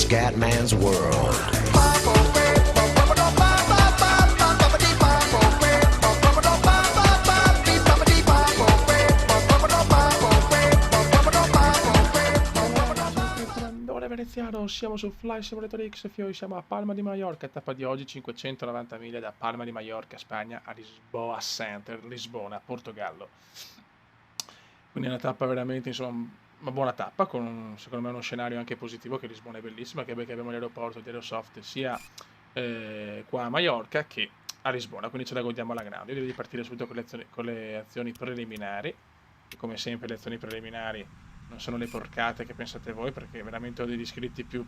Scatman's World. Veneziano, siamo su Fly Simulator X e siamo a Palma di Mallorca, tappa di oggi 590 miglia da Palma di Mallorca, Spagna, a Lisboa Center, Lisbona, Portogallo. Quindi è una tappa veramente, insomma, una buona tappa, con secondo me uno scenario anche positivo, che Lisbona è bellissima, che abbiamo l'aeroporto di Aerosoft sia qua a Mallorca che a Lisbona, quindi ce la godiamo alla grande. Io direi di partire subito con le azioni preliminari, e come sempre le azioni preliminari non sono le porcate che pensate voi, perché veramente ho degli iscritti più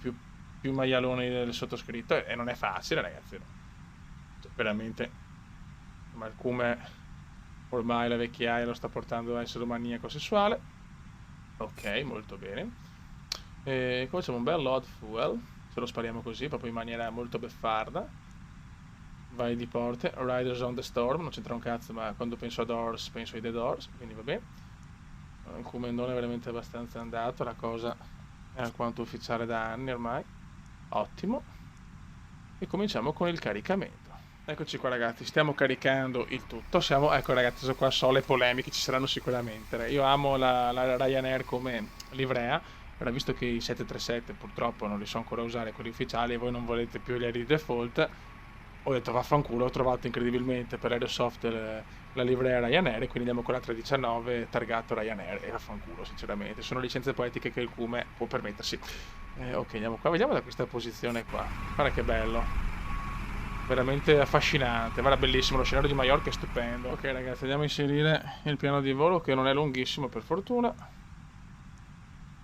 maialoni del sottoscritto e non è facile, ragazzi. Cioè, veramente, ma il cume ormai la vecchiaia lo sta portando a essere un maniaco sessuale. Ok, molto bene. E qua facciamo un bel load fuel, ce lo spariamo così, proprio in maniera molto beffarda. Vai di porte, Riders on the Storm, non c'entra un cazzo, ma quando penso a Doors penso ai The Doors, quindi va bene. Un comendone veramente abbastanza andato, la cosa è alquanto ufficiale da anni ormai. Ottimo. E cominciamo con il caricamento. Eccoci qua, ragazzi, stiamo caricando il tutto. Ecco, ragazzi, qua so le polemiche, ci saranno sicuramente. Io amo la Ryanair come livrea, però visto che i 737 purtroppo non li so ancora usare, quelli ufficiali, e voi non volete più gli aerei di default, ho detto vaffanculo, ho trovato incredibilmente per Aerosoft la livrea Ryanair, e quindi andiamo con la 319 targato Ryanair, e vaffanculo sinceramente, sono licenze poetiche che il Cume può permettersi. Ok, andiamo qua, vediamo da questa posizione qua, guarda che bello, veramente affascinante, guarda, bellissimo, lo scenario di Mallorca è stupendo. Ok ragazzi, andiamo a inserire il piano di volo, che non è lunghissimo per fortuna.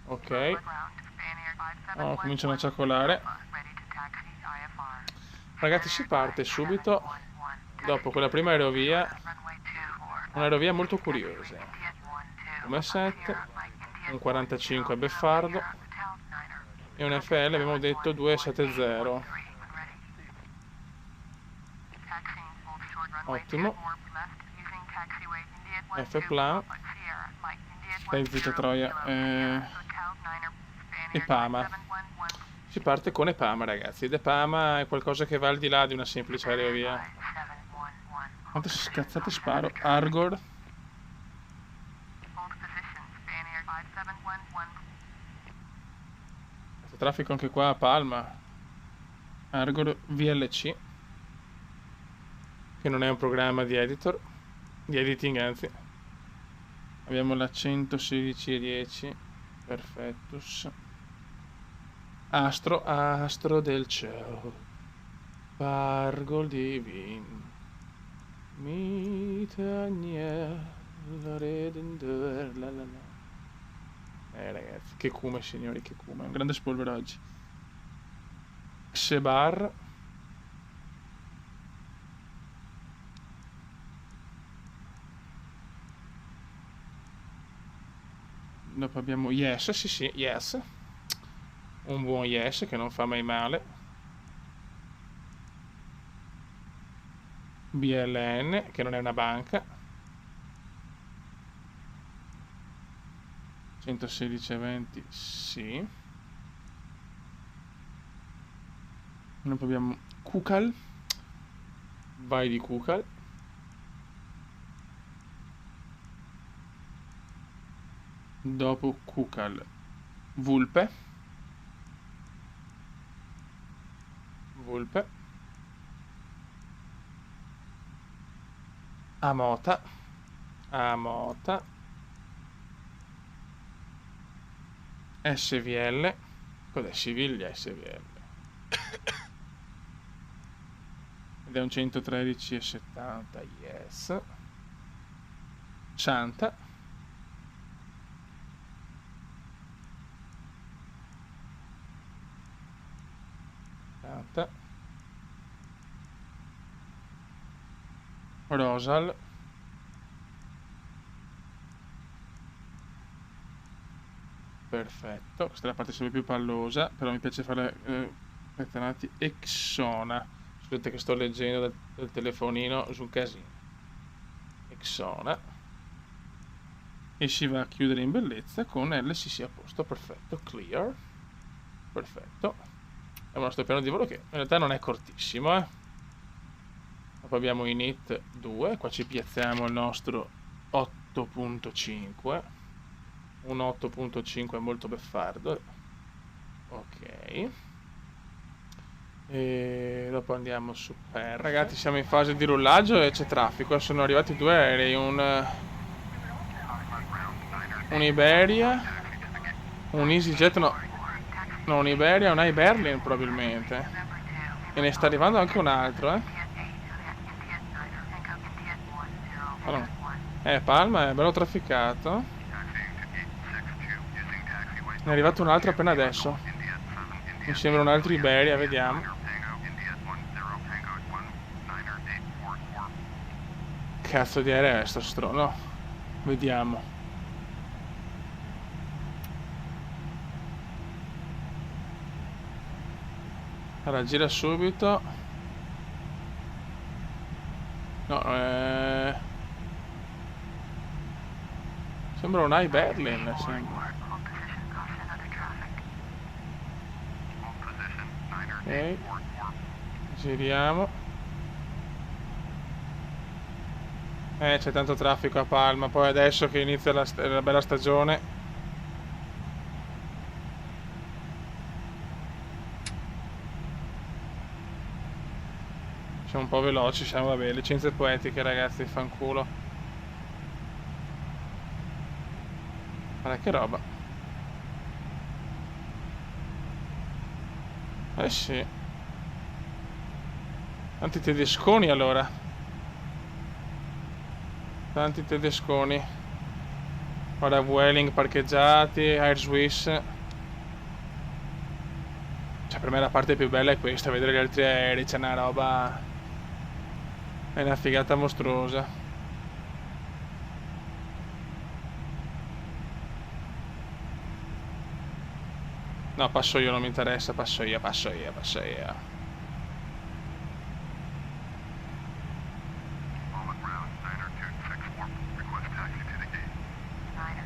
Ok, cominciano a ciacolare. Ragazzi, si parte subito dopo quella prima aerovia, un'aerovia molto curiosa, come 7, un 45 beffardo e un FL, abbiamo detto 270. Ottimo. F-Plan, Stai zitta troia, Epama. Si parte con Epama, ragazzi, ed Epama è qualcosa che va al di là di una semplice aerovia. Quante scazzate sparo? Argor. C'è traffico anche qua a Palma. Argor VLC, che non è un programma di editing anzi. Abbiamo la 116,10. Perfettus. Astro del cielo, Pargol divin, Mitania, la redender, la la la. Ragazzi, che cume, signori, che cume, un grande spolvero oggi. Sebar. Dopo abbiamo Yes, sì, Yes. Un buon Yes che non fa mai male. BLN, che non è una banca. 116,20, sì. Dopo abbiamo Kukal. Vai di Kukal. Dopo Kukal, Vulpe. Amota. SVL. Cos'è Siviglia SVL? Ed è un 113,70, yes. Santa. Rosal. Perfetto, questa è la parte sempre più pallosa, però mi piace fare pettanati. Exona. Scusate che sto leggendo dal telefonino sul casino. Exona. E si va a chiudere in bellezza con LCC a posto, perfetto. Clear. Perfetto. il nostro piano di volo che in realtà non è cortissimo, eh. Poi abbiamo i NIT 2, qua ci piazziamo il nostro 8.5, un 8.5 molto beffardo, ok, e dopo andiamo su ragazzi, siamo in fase di rullaggio e c'è traffico, sono arrivati due aerei, un Iberia, un EasyJet, no, un Iberia, un Iberlin probabilmente, e ne sta arrivando anche un altro, allora, Palma è bello trafficato. Ne è arrivato un altro appena adesso. Mi sembra un altro Iberia, vediamo. Cazzo di aereo è sto no? Vediamo. Allora, gira subito. No, sembra un Iberlin, sembra. Ok, giriamo. C'è tanto traffico a Palma, poi adesso che inizia la bella stagione. Siamo un po' veloci, siamo, vabbè, licenze poetiche ragazzi, fanculo. Guarda che roba. Eh sì. Tanti tedesconi allora. Tanti tedesconi. Guarda, Vueling parcheggiati, Air Swiss. Cioè, per me la parte più bella è questa, vedere gli altri aerei, c'è una roba... È una figata mostruosa. No, passo io, non mi interessa, passo io.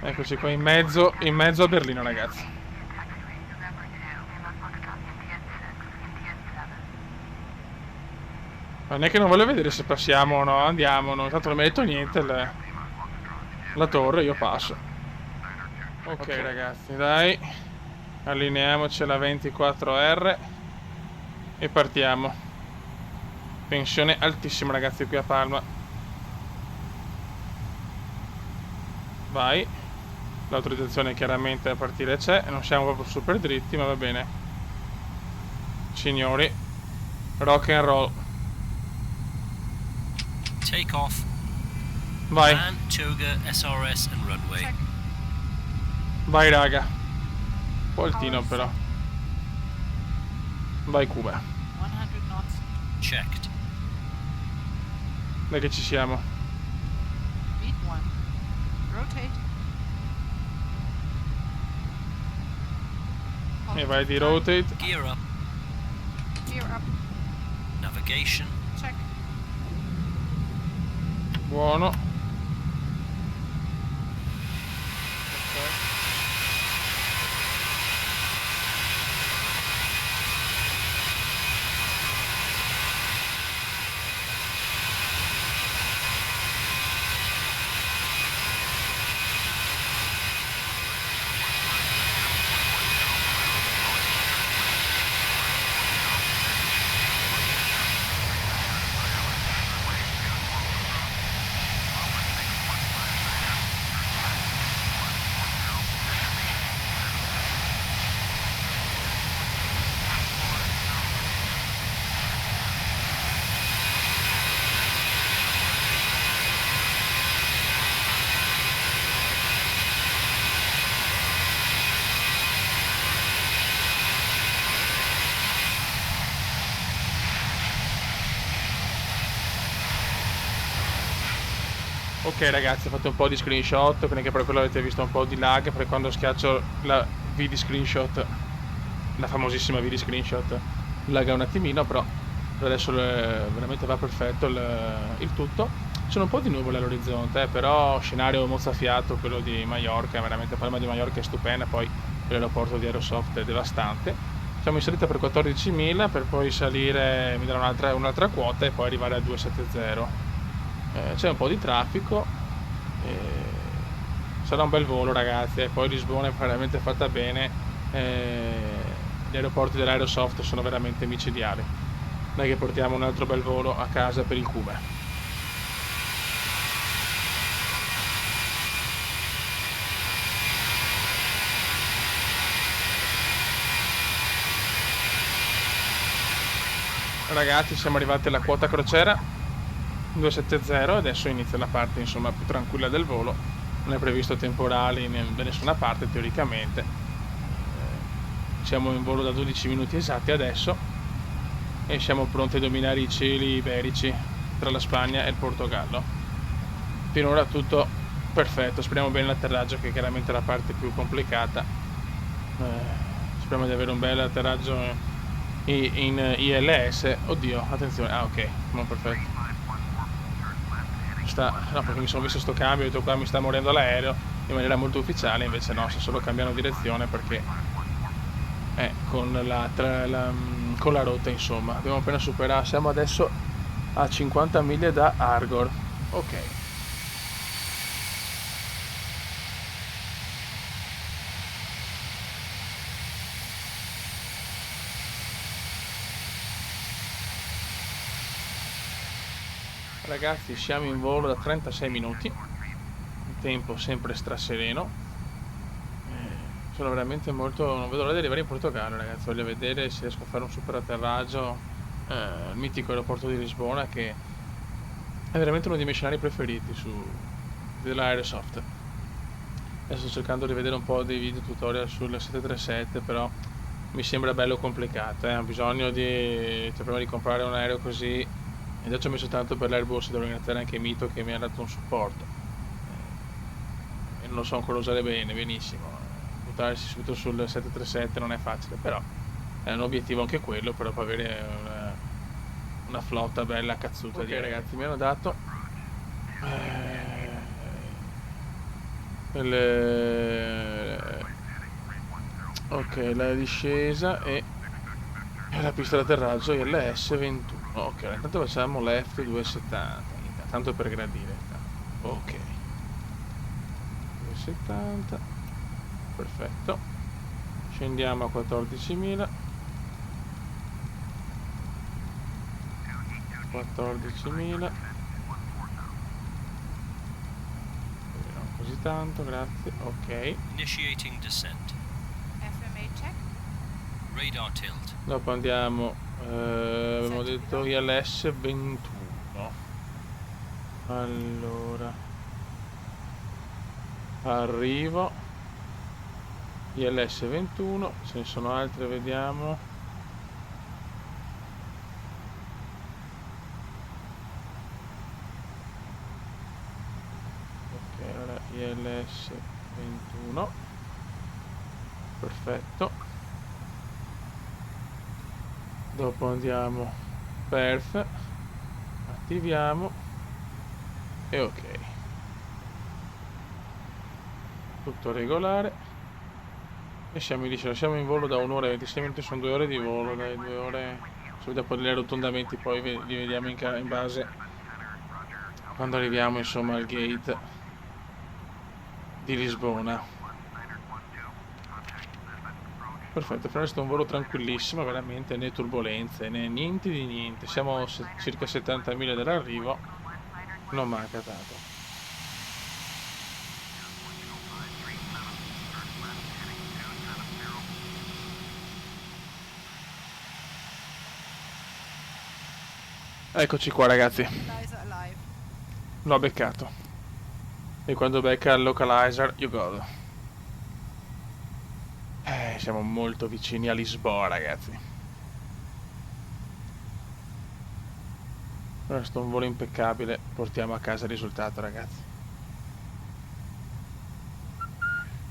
Eccoci qua in mezzo a Berlino, ragazzi. Non è che non voglio vedere se passiamo o no, andiamo, no, tanto non mi ha detto niente la torre, io passo. Ok ragazzi, dai, allineiamoci alla 24R e partiamo. Tensione altissima ragazzi qui a Palma. Vai. L'autorizzazione chiaramente a partire c'è, non siamo proprio super dritti, ma va bene. Signori, rock and roll. Take off. Vai. Man, Choga, SRS and runway. Check. Vai raga. Un po' altino però. Vai Cuba. 100 knots. Checked. Dai che ci siamo. Beat 1. Rotate. E vai di rotate. Gear up. Gear up. Navigation. Check. Buono. Ok ragazzi, ho fatto un po' di screenshot, quindi che per quello avete visto un po' di lag, perché quando schiaccio la V di screenshot, la famosissima V di screenshot, lagga un attimino, però adesso veramente va perfetto il tutto. Sono un po' di nuvole all'orizzonte, però scenario mozzafiato, quello di Mallorca, veramente Palma di Mallorca è stupenda, poi l'aeroporto di Aerosoft è devastante. Siamo in salita per 14.000 per poi salire, mi darà un'altra quota e poi arrivare a 270. C'è un po' di traffico, sarà un bel volo ragazzi, e poi Lisbona è veramente fatta bene, gli aeroporti dell'Aerosoft sono veramente micidiali. Noi che portiamo un altro bel volo a casa per il Cume. Ragazzi, siamo arrivati alla quota crociera 270, adesso inizia la parte insomma più tranquilla del volo. Non è previsto temporali da nessuna parte teoricamente. Siamo in volo da 12 minuti esatti adesso e siamo pronti a dominare i cieli iberici tra la Spagna e il Portogallo. Finora tutto perfetto, speriamo bene l'atterraggio, che è chiaramente la parte più complicata. Speriamo di avere un bel atterraggio in ILS. Oddio, attenzione, ok, non perfetto. No, perché mi sono visto sto cambio, ho detto qua mi sta morendo l'aereo in maniera molto ufficiale, invece no, sta solo cambiando direzione perché con la rotta insomma. Abbiamo appena superato, siamo adesso a 50 miglia da Argor. Ok. Ragazzi, siamo in volo da 36 minuti, il tempo sempre strasereno. Sono veramente molto, non vedo l'ora di arrivare in Portogallo ragazzi, voglio vedere se riesco a fare un super atterraggio, il mitico aeroporto di Lisbona, che è veramente uno dei miei scenari preferiti dell'Aerosoft. Adesso sto cercando di vedere un po' dei video tutorial sul 737, però mi sembra bello complicato, ho bisogno prima di comprare un aereo così. E già ci ho messo tanto per l'Airbus, devo ringraziare anche Mito che mi ha dato un supporto, e non lo so ancora usare benissimo. Buttarsi subito sul 737 non è facile, però è un obiettivo anche quello, per avere una flotta bella cazzuta. Ok ragazzi, mi hanno dato ok, la discesa e la pista d'atterraggio ILS 21. Ok, intanto facciamo left 270, tanto per gradire. Ok, 270, perfetto. Scendiamo a 14.000. 14.000. Non così tanto, grazie. Ok. Initiating descent. FMA check. Radar tilt. Dopo andiamo, abbiamo detto ILS 21. Allora, arrivo ILS 21, ce ne sono altre, vediamo. Ok, allora ILS 21, perfetto. Dopo andiamo perf, attiviamo e ok, tutto regolare e siamo in volo da 1 ora e 26 minuti, sono 2 ore di volo, dai 2 ore, dopo degli arrotondamenti poi li vediamo in base quando arriviamo insomma al gate di Lisbona. Perfetto, per adesso è un volo tranquillissimo, veramente, né turbulenze né niente di niente. Siamo a circa 70.000 dall'arrivo, non manca tanto. Eccoci qua ragazzi, Localizer alive. l'ho beccato. E quando becca il localizer, you go. Siamo molto vicini a Lisboa ragazzi. Questo è un volo impeccabile, portiamo a casa il risultato ragazzi.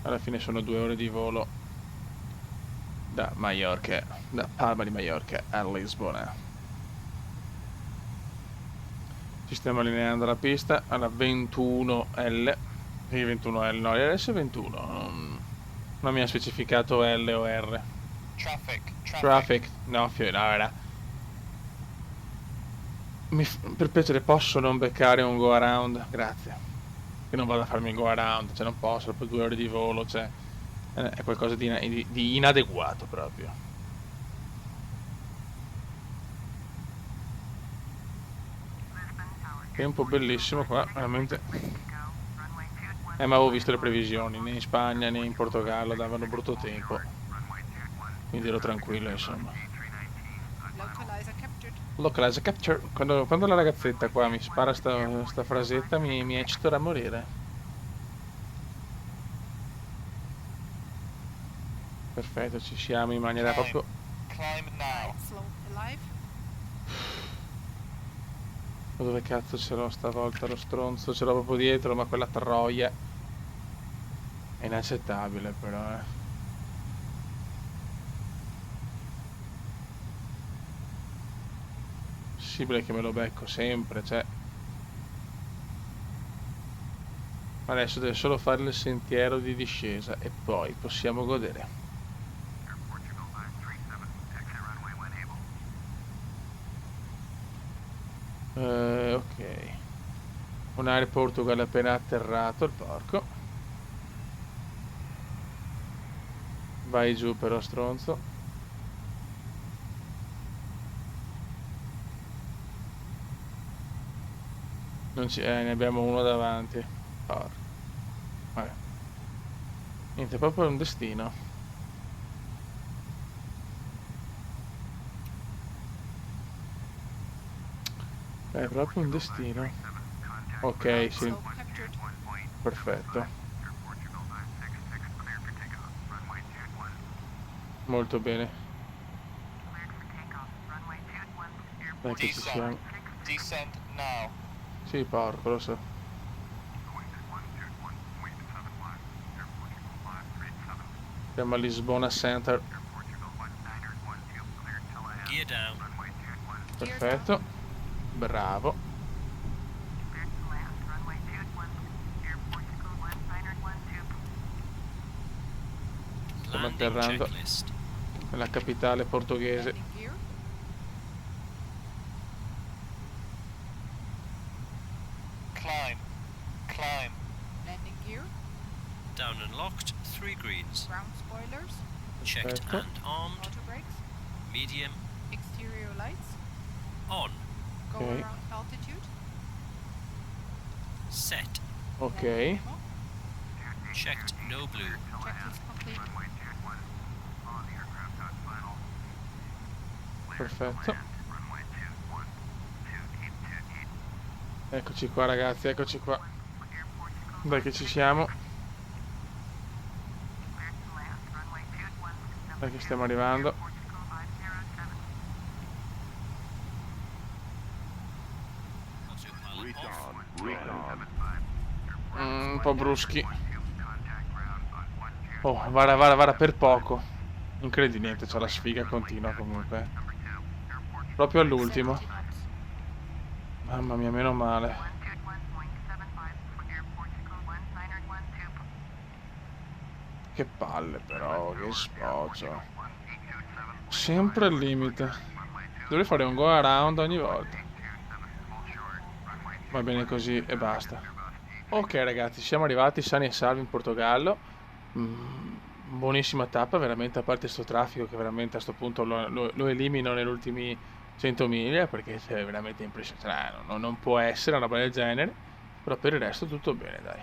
Alla fine sono 2 ore di volo da Mallorca, da Palma di Mallorca a Lisbona. Ci stiamo allineando la pista alla 21L. Sì, 21L, no, RS 21. Non mi ha specificato L o R. Traffic Traffic. No, no, era. Per piacere, posso non beccare un go around? Grazie. Che non vado a farmi il go around, cioè non posso, dopo 2 ore di volo, cioè è qualcosa di inadeguato proprio. Tempo bellissimo qua, veramente. Ma avevo visto le previsioni, né in Spagna né in Portogallo davano brutto tempo. Quindi ero tranquillo, insomma. Localizer captured. Localizer capture. Quando la ragazzetta qua mi spara sta frasetta mi eccito da morire. Perfetto, ci siamo in maniera proprio... Climb now. Slope alive. Ma dove cazzo ce l'ho stavolta lo stronzo? Ce l'ho proprio dietro, ma quella troia è inaccettabile però, Possibile che me lo becco sempre, cioè. Adesso deve solo fare il sentiero di discesa e poi possiamo godere. Ok. Un Air Portugal appena atterrato, il porco. Vai giù però, stronzo. Non ne abbiamo uno davanti. Porco. Vabbè. Niente, è proprio un destino. È proprio un destino. Ok, sì, Slope captured. perfetto. Molto bene. Dai che ci siamo. Descend now. Sì, porco, lo so. Siamo a Lisbona Center. Gear down. Perfetto. Bravo. Stiamo Landing atterrando checklist. nella capitale portoghese. Landing gear. Climb. Climb. Landing gear. Down and locked. 3 greens. Ground spoilers. Checked Perfetto. and armed. Auto brakes. Medium. Exterior lights. On. Go Okay. around altitude. Set. Ok. Landing ammo. Checked no blue. Checklist complete. Perfetto. Eccoci qua ragazzi, eccoci qua. Dai che ci siamo. Dai che stiamo arrivando. Autopilot off. Un po' bruschi. Oh, vara per poco. Incredibile, niente, c'ho la sfiga continua comunque. Proprio all'ultimo. 70 knots. Mamma mia, meno male. Che palle però, che sboccio. Sempre al limite. Dovrei fare un go around ogni volta. Va bene così e basta. Ok ragazzi, siamo arrivati sani e salvi in Portogallo. Buonissima tappa, veramente, a parte sto traffico che veramente a sto punto lo elimino negli ultimi 100 miglia perché è veramente impressionante. Non può essere una roba del genere, però per il resto tutto bene, dai.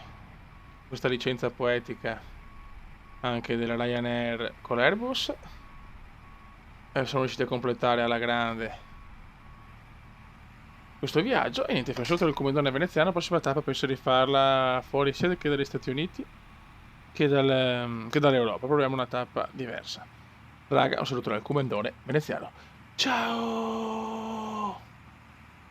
Questa licenza poetica anche della Ryanair con l'Airbus. Sono riusciti a completare alla grande questo viaggio e niente, faccio saluto del comandante veneziano. La prossima tappa penso di farla fuori sia che dagli Stati Uniti che dall'Europa. Proviamo una tappa diversa. Raga, un saluto dal comandante veneziano. Ciao!